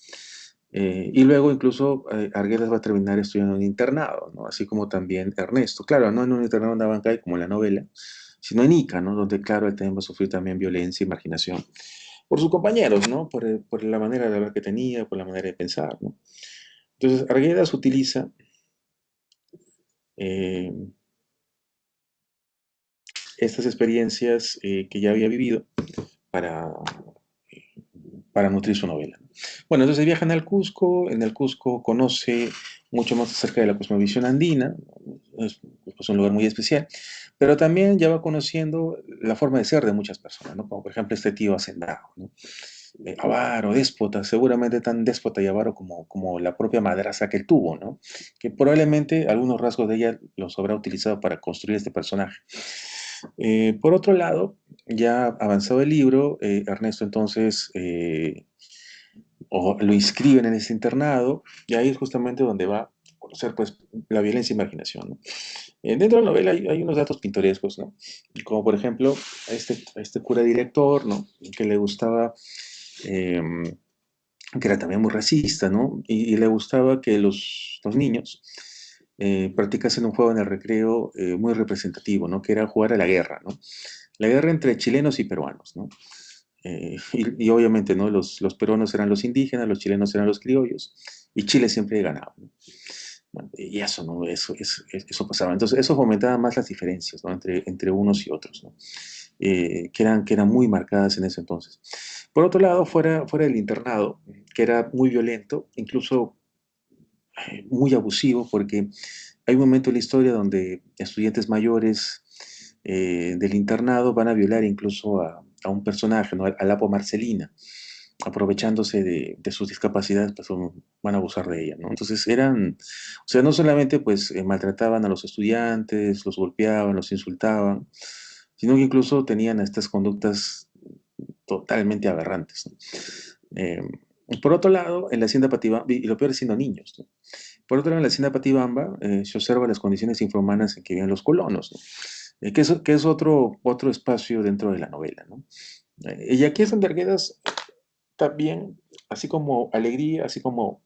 Y luego incluso Arguedas va a terminar estudiando en un internado, ¿no? Así como también Ernesto. Claro, no en un internado en Abancay como en la novela, sino en Ica, ¿no? Donde, claro, él también va a sufrir también violencia y marginación por sus compañeros, ¿no? Por la manera de hablar que tenía, por la manera de pensar, ¿no? Entonces, Arguedas utiliza eh, estas experiencias que ya había vivido para, para nutrir su novela. Bueno, entonces viajan al Cusco, en el Cusco conoce mucho más acerca de la cosmovisión andina, es un lugar muy especial, pero también ya va conociendo la forma de ser de muchas personas, ¿no? Como por ejemplo este tío hacendado, ¿no? Avaro, déspota, seguramente tan déspota y avaro como la propia madraza que él tuvo, ¿no? Que probablemente algunos rasgos de ella los habrá utilizado para construir este personaje. Por otro lado, ya avanzado el libro, Ernesto entonces lo inscriben en ese internado y ahí es justamente donde va a conocer pues la violencia y marginación, ¿no? Dentro de la novela hay unos datos pintorescos, ¿no? Como por ejemplo a este cura director, ¿no? Que le gustaba, eh, que era también muy racista, ¿no? Y le gustaba que los niños practicasen un juego en el recreo muy representativo, ¿no? Que era jugar a la guerra, ¿no? La guerra entre chilenos y peruanos, ¿no? Y obviamente, ¿no? Los peruanos eran los indígenas, los chilenos eran los criollos, y Chile siempre ganaba, ¿no? Bueno, y eso, ¿no? Eso pasaba. Entonces, eso fomentaba más las diferencias, ¿no? Entre unos y otros, ¿no? Que eran muy marcadas en ese entonces. Por otro lado, fuera del internado, que era muy violento, incluso muy abusivo, porque hay un momento en la historia donde estudiantes mayores del internado van a violar incluso a un personaje, ¿no? Al Apo Marcelina, aprovechándose de sus discapacidades, pues van a abusar de ella, ¿no? Entonces o sea, no solamente pues maltrataban a los estudiantes, los golpeaban, los insultaban, sino que incluso tenían estas conductas totalmente aberrantes, ¿no? Eh, por otro lado, en la hacienda Patibamba, y lo peor es siendo niños, ¿no? Por otro lado, en la hacienda Patibamba se observa las condiciones infrahumanas en que viven los colonos, ¿no? Que es otro espacio dentro de la novela, ¿no? Y aquí es donde Arguedas también, así como Alegría, así como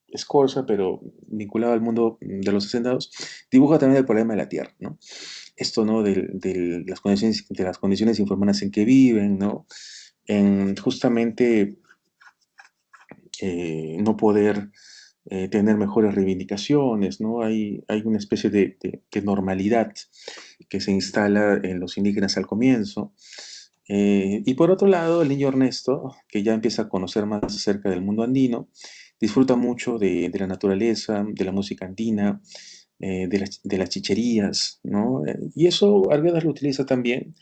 Escorza, pero vinculado al mundo de los hacendados, dibuja también el problema de la tierra, ¿no? Esto, ¿no? De las condiciones infrahumanas en que viven, ¿no? En justamente no poder tener mejores reivindicaciones, ¿no? Hay una especie de normalidad que se instala en los indígenas al comienzo. Y por otro lado, el niño Ernesto, que ya empieza a conocer más acerca del mundo andino, disfruta mucho de la naturaleza, de la música andina, de las chicherías, ¿no? Y eso Arguedas lo utiliza también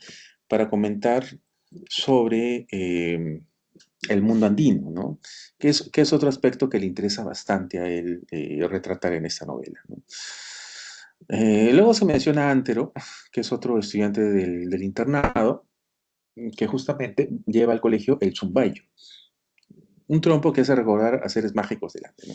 para comentar sobre el mundo andino, ¿no? Que es otro aspecto que le interesa bastante a él retratar en esta novela, ¿no? Luego se menciona a Antero, que es otro estudiante del internado, que justamente lleva al colegio el chumbayo, un trompo que hace recordar a seres mágicos delante, ¿no?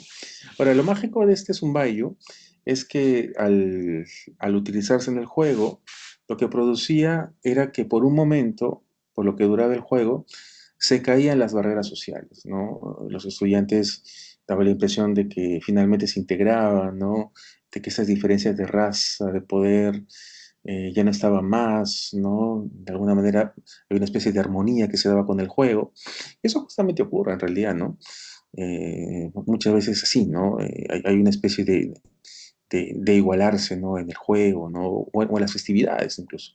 Ahora, lo mágico de este zumbayo es que al utilizarse en el juego, lo que producía era que por un momento, por lo que duraba el juego, se caían las barreras sociales, ¿no? Los estudiantes daban la impresión de que finalmente se integraban, ¿no? De que esas diferencias de raza, de poder, ya no estaban más, ¿no? De alguna manera hay una especie de armonía que se daba con el juego. Y eso justamente ocurre en realidad, ¿no? Muchas veces así, ¿no? Hay una especie de igualarse, ¿no? En el juego, ¿no? O en las festividades incluso.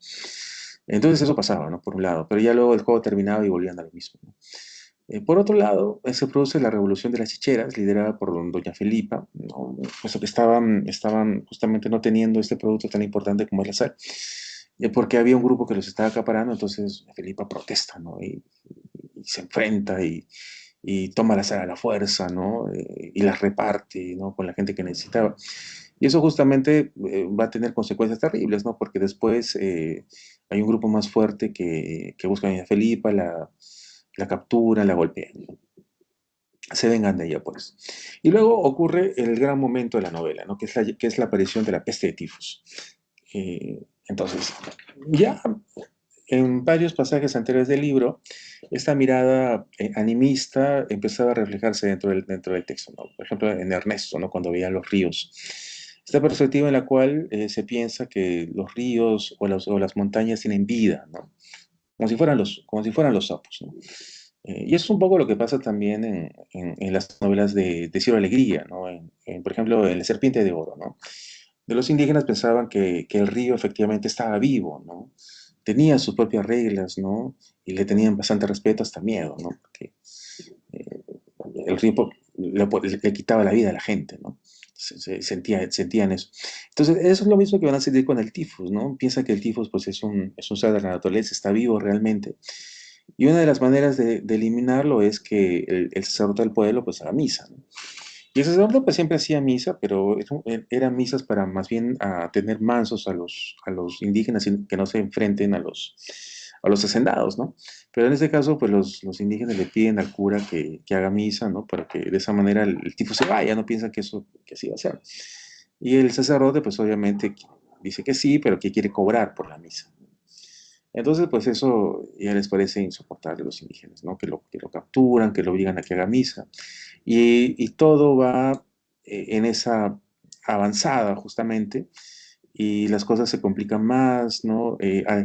Entonces eso pasaba, ¿no? Por un lado, pero ya luego el juego terminaba y volvían a lo mismo, ¿no? Por otro lado, se produce la revolución de las chicheras, liderada por doña Felipa, ¿no? Puesto que estaban justamente no teniendo este producto tan importante como es la sal, porque había un grupo que los estaba acaparando, entonces Felipa protesta, ¿no? Y se enfrenta y toma la sal a la fuerza, ¿no? Y las reparte, ¿no? Con la gente que necesitaba. Y eso justamente va a tener consecuencias terribles, ¿no? Porque después hay un grupo más fuerte que busca a doña Felipa, la capturan, la golpean, ¿no? Se vengan de ella, pues. Y luego ocurre el gran momento de la novela, ¿no? Que es la aparición de la peste de tifus. Entonces, ya en varios pasajes anteriores del libro, esta mirada animista empezaba a reflejarse dentro del texto, ¿no? Por ejemplo, en Ernesto, ¿no? Cuando veía los ríos. Esta perspectiva en la cual se piensa que los ríos o las montañas tienen vida, ¿no? Como si fueran los sapos, ¿no? Y eso es un poco lo que pasa también en las novelas de Ciro Alegría, ¿no? Por ejemplo, en La Serpiente de Oro, ¿no? De los indígenas pensaban que el río efectivamente estaba vivo, ¿no? Tenía sus propias reglas, ¿no? Y le tenían bastante respeto, hasta miedo, ¿no? Porque eh, el río le quitaba la vida a la gente, ¿no? Sentían eso. Entonces, eso es lo mismo que van a sentir con el tifus, ¿no? Piensan que el tifus, pues, es un ser de la naturaleza, está vivo realmente. Y una de las maneras de eliminarlo es que el sacerdote del pueblo, pues, haga misa, ¿no? Y el sacerdote pues siempre hacía misa, pero eran misas para más bien tener mansos a los indígenas y que no se enfrenten a los hacendados, ¿no? Pero en este caso, pues los indígenas le piden al cura que haga misa, ¿no? Para que de esa manera el tipo se vaya, no piensan que así va a ser. Y el sacerdote, pues obviamente dice que sí, pero que quiere cobrar por la misa. Entonces, pues eso ya les parece insoportable a los indígenas, ¿no? Que lo capturan, que lo obligan a que haga misa. Y todo va en esa avanzada, justamente, y las cosas se complican más, ¿no?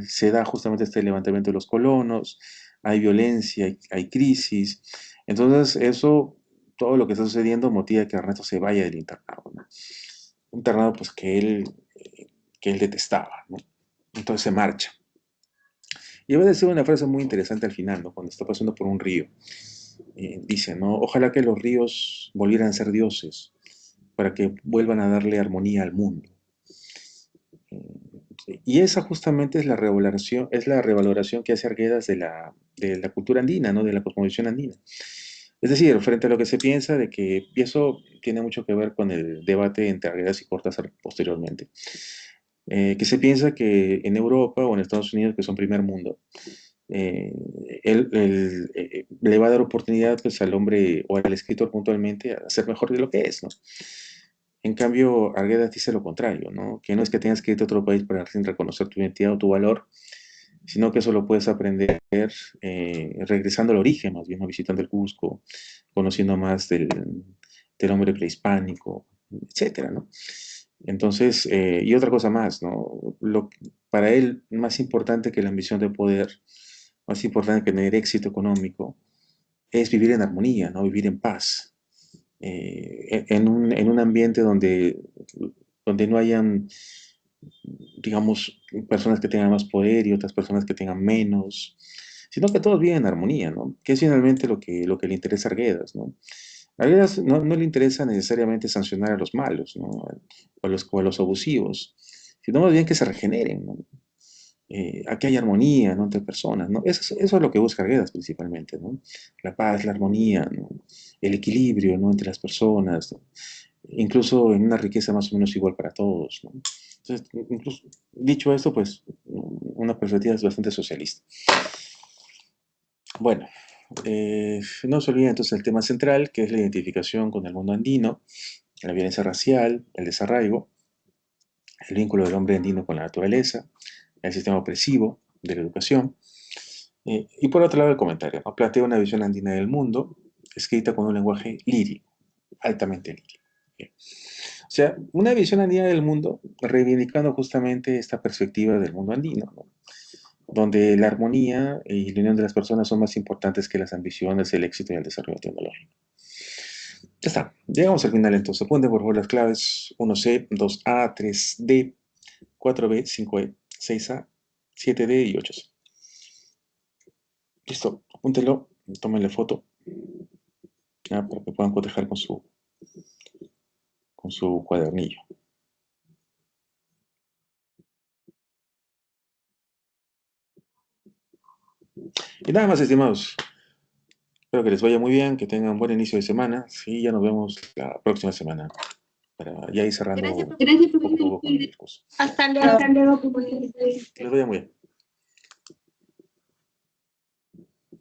Se da justamente este levantamiento de los colonos, hay violencia, hay crisis. Entonces, eso, todo lo que está sucediendo motiva que Ernesto se vaya del internado, ¿no? Un internado, pues, que él detestaba, ¿no? Entonces se marcha. Y a veces una frase muy interesante al final, ¿no? Cuando está pasando por un río. Dice, ¿no? Ojalá que los ríos volvieran a ser dioses para que vuelvan a darle armonía al mundo. Sí. Y esa justamente es la revaloración que hace Arguedas de la cultura andina, ¿no? De la cosmovisión andina. Es decir, frente a lo que se piensa de y eso tiene mucho que ver con el debate entre Arguedas y Cortázar posteriormente, que se piensa que en Europa o en Estados Unidos, que son primer mundo, eh, le va a dar oportunidad pues, al hombre o al escritor puntualmente a ser mejor de lo que es, ¿no? En cambio, Arguedas dice lo contrario, ¿no? Que no es que tengas que irte a otro país para recién reconocer tu identidad o tu valor, sino que eso lo puedes aprender regresando al origen, más bien, ¿no? Visitando el Cusco, conociendo más del hombre prehispánico, etcétera, ¿no? Entonces, y otra cosa más, ¿no? Para él, más importante que la ambición de poder, más importante que tener éxito económico, es vivir en armonía, ¿no? Vivir en paz, en un ambiente donde no hayan, digamos, personas que tengan más poder y otras personas que tengan menos, sino que todos viven en armonía, ¿no? Que es finalmente lo que le interesa a Arguedas, ¿no? A Arguedas no le interesa necesariamente sancionar a los malos, ¿no? O a los abusivos, sino más bien que se regeneren, ¿no? Aquí hay armonía, ¿no? Entre personas, ¿no? Eso es lo que busca Arguedas principalmente, ¿no? La paz, la armonía, ¿no? El equilibrio, ¿no? Entre las personas, ¿no? Incluso en una riqueza más o menos igual para todos, ¿no? Entonces, incluso, dicho esto, pues, una perspectiva es bastante socialista. Bueno, no se olviden entonces el tema central, que es la identificación con el mundo andino, la violencia racial, el desarraigo, el vínculo del hombre andino con la naturaleza, el sistema opresivo de la educación. Y por otro lado el comentario, ¿no? Plantea una visión andina del mundo, escrita con un lenguaje lírico, altamente lírico. Bien. O sea, una visión andina del mundo reivindicando justamente esta perspectiva del mundo andino, ¿no? Donde la armonía y la unión de las personas son más importantes que las ambiciones, el éxito y el desarrollo tecnológico. Ya está, llegamos al final entonces. Apunten por favor las claves 1C, 2A, 3D, 4B, 5E, 6A, 7D y 8C. Listo, apúntenlo, tómenle foto, ya, para que puedan cotejar con su cuadernillo. Y nada más, estimados. Espero que les vaya muy bien, que tengan un buen inicio de semana. Sí, ya nos vemos la próxima semana para ya ir cerrando Gracias, poco a poco con el curso. hasta luego. Que les vaya muy bien.